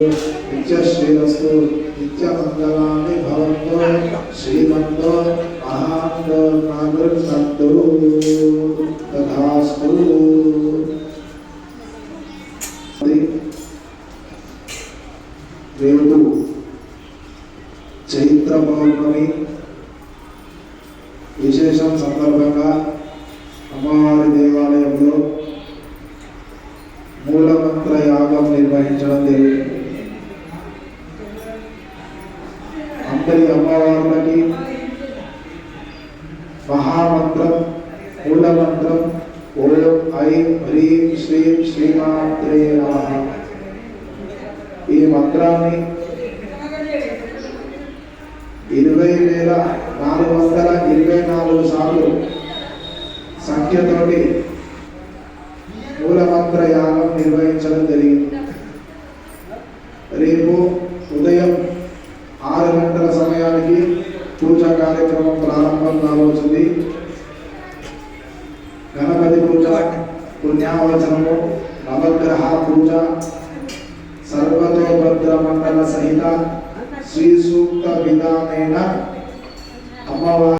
नित्यश्रीरस्तु नित्यमङ्गलानि भवन्तु श्रीमन्तो महान्तो नागृह्णन्तु तथास्तु। రేపు చైత్ర పౌర్ణమి విశేషం సందర్భంగా అమ్మవారి దేవాలయంలో మూలమంత్ర యాగం నిర్వహించడం జరిగింది. అందరి అమ్మవార్లకి మహామంత్రం మూలమంత్రం ఓం ఐం హ్రీం శ్రీం శ్రీమాత్రే నమః. ఈ మంత్రాన్ని 20,424 సార్లు సంఖ్యతోటి మూలమంత్ర యాగం నిర్వహించడం జరిగింది. రేపు ఉదయం 6 గంటల సమయానికి పూజా కార్యక్రమం ప్రారంభం కావచ్చుంది. గణపతి పూజ, పుణ్యావచనము, నవగ్రహ పూజ, సర్వతోభద్ర మండల సహిత శ్రీ సూక్త విధానేన అమ్మవారి